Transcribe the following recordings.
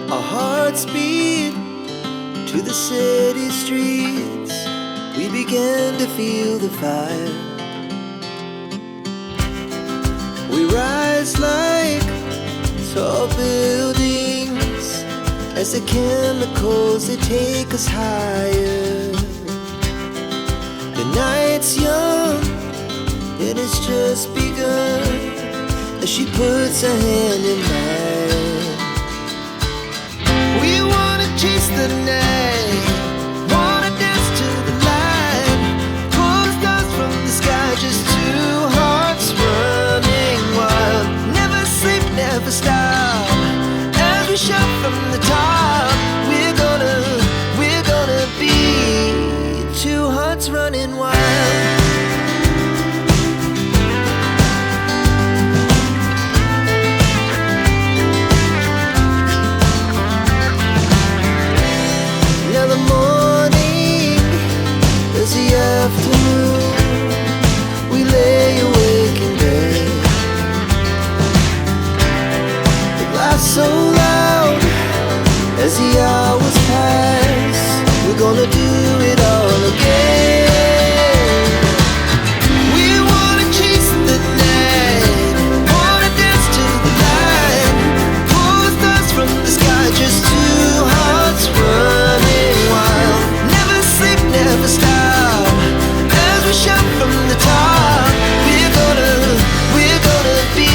Our hearts beat to the city streets. We began to feel the fire. We rise like tall buildings as the chemicals, they take us higher. The night's young, it has just begun, as she puts her hand in mine. We wanna chase the night, wanna dance to the light, pull stars from the sky, just two hearts running wild. Never sleep, never stop, as we shout from the top. We're gonna be two hearts running wild. Now the morning is the afternoon. We lay awake in bed. The laughs so loud as the hours pass. We're gonna do it all again. We wanna chase the night, wanna dance to the light, pull stars from the sky, just two hearts running wild. Never sleep, never stop, as we shout from the top. We're gonna be,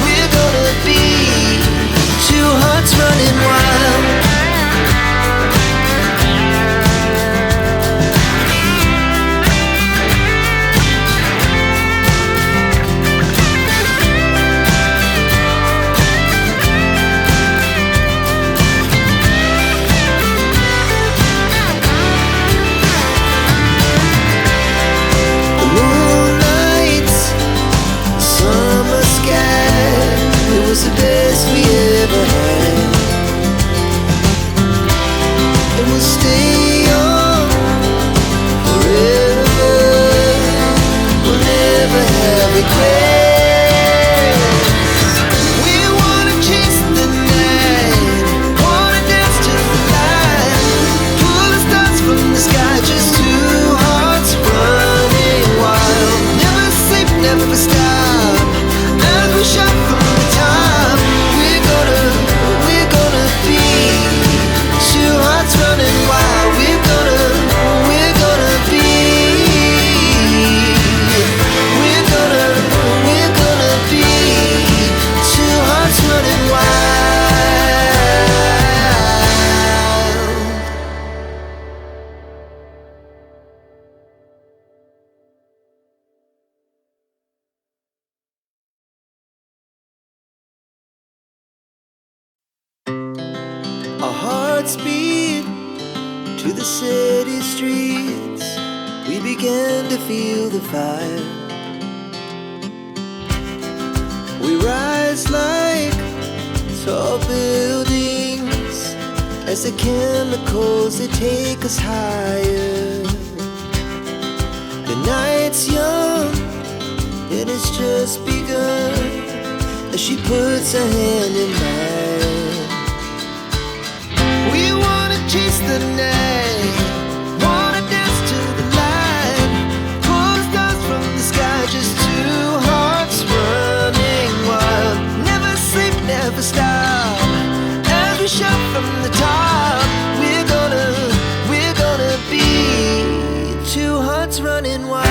we're gonna be two hearts running wild. The moonlight, summer sky, it was the best we ever had. And we'll stay on forever. We'll never have regrets. We wanna chase the night, wanna dance to the light, pull the stars from the sky, just two hearts running wild. Never sleep, never stop, as we shout from the top. We're gonna be two hearts running wild. We're gonna be, we're gonna be two hearts running wild. Our hearts beat to the city streets. We began to feel the fire. We rise like tall buildings as the chemicals, they take us higher. The night's young, it has just begun, as she puts her hand in mine. We wanna chase the night, wanna dance to the light, pull stars from the sky, just two hearts running wild. Never sleep, never stop, as we shout from the top. We're gonna be two hearts running wild.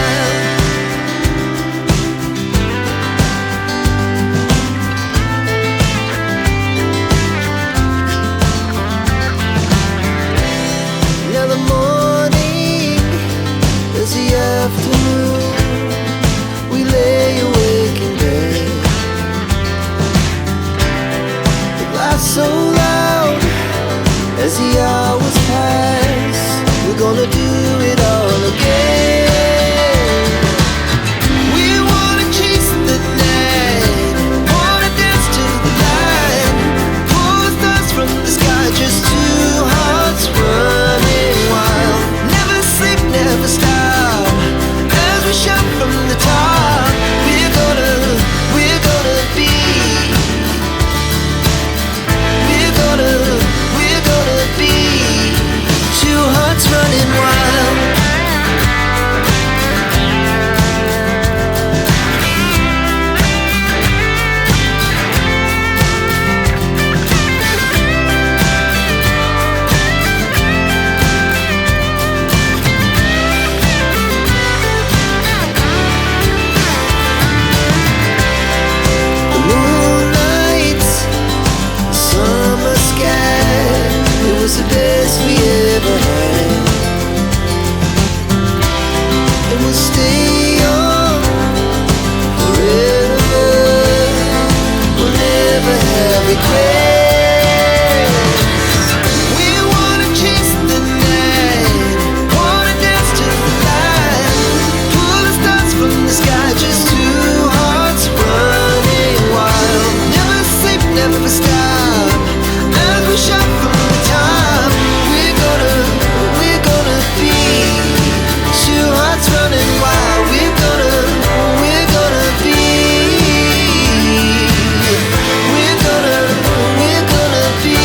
was the best we ever had. And we'll stay young forever. We'll never have regrets. We wanna chase the night, wanna dance to the light, pull the stars from the sky, just two hearts running wild. Never sleep, never stop, as we shout from the top. We're gonna be two hearts running wild. We're gonna be. We're gonna be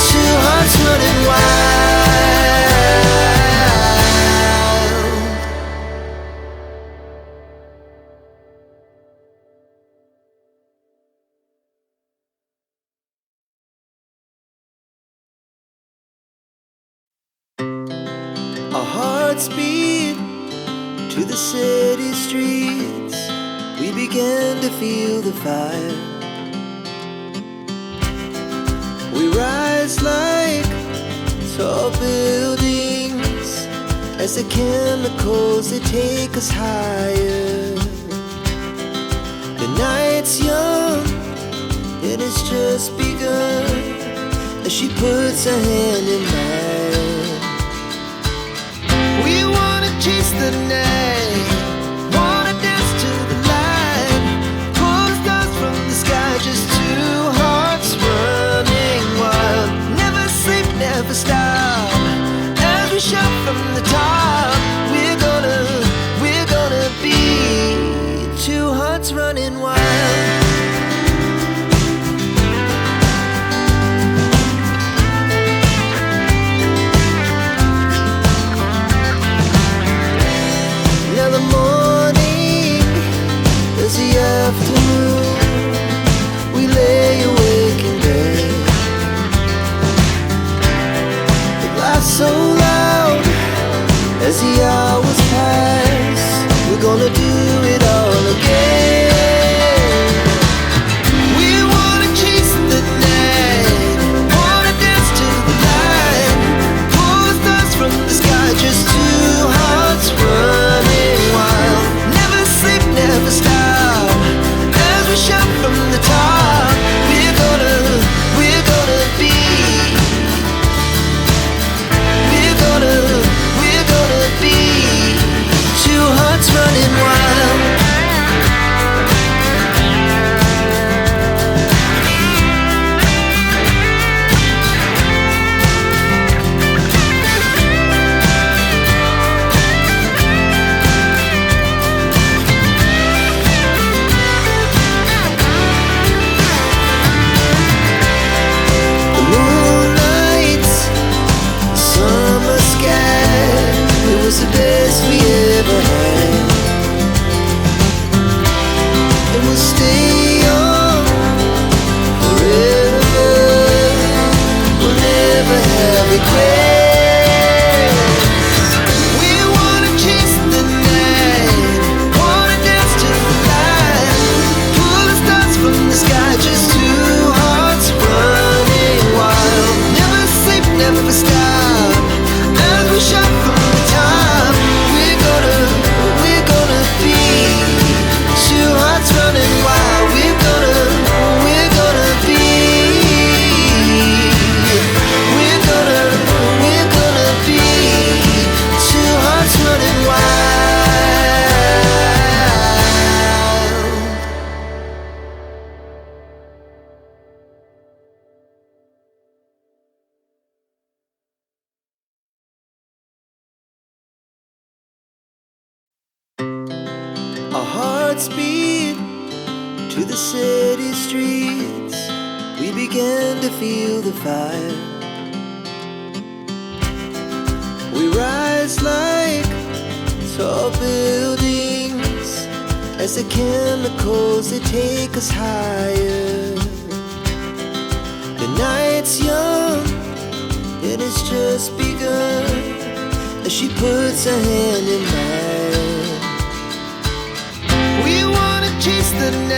two hearts running wild. Our hearts beat to the city streets. We began to feel the fire. We rise like tall buildings as the chemicals, they take us higher. The night's young, it has just begun, as she puts her hand in mine. We wanna chase the night, wanna dance to the light, pull the stars from the sky, just two hearts running wild. Never sleep, never stop, as we shout from the top. We're gonna be two hearts running wild. Now the morning is the afternoon. We lay awake in bed. The laughs so loud as the hours pass. We're gonna do it all again. We wanna chase the night, wanna dance to the light, pull the stars from the sky, just two hearts running wild. Never sleep, never stop, as we shout from the top. We're gonna be. We're gonna be two hearts running wild. The moonlight, summer sky, it was the best we ever had. And we'll stay young forever. We'll never have regrets. We wanna chase the night, wanna dance to the light, pull the stars from the sky, just two hearts running wild. Never sleep, never stop, as we shout from the top. We're gonna be two hearts running wild. We're gonna be. We're gonna be two hearts running wild. Our hearts beat to the city streets. We began to feel the fire. We rise like tall buildings as the chemicals, they take us higher. The night's young, it has just begun, as she puts her hand in mine. We wanna chase the night.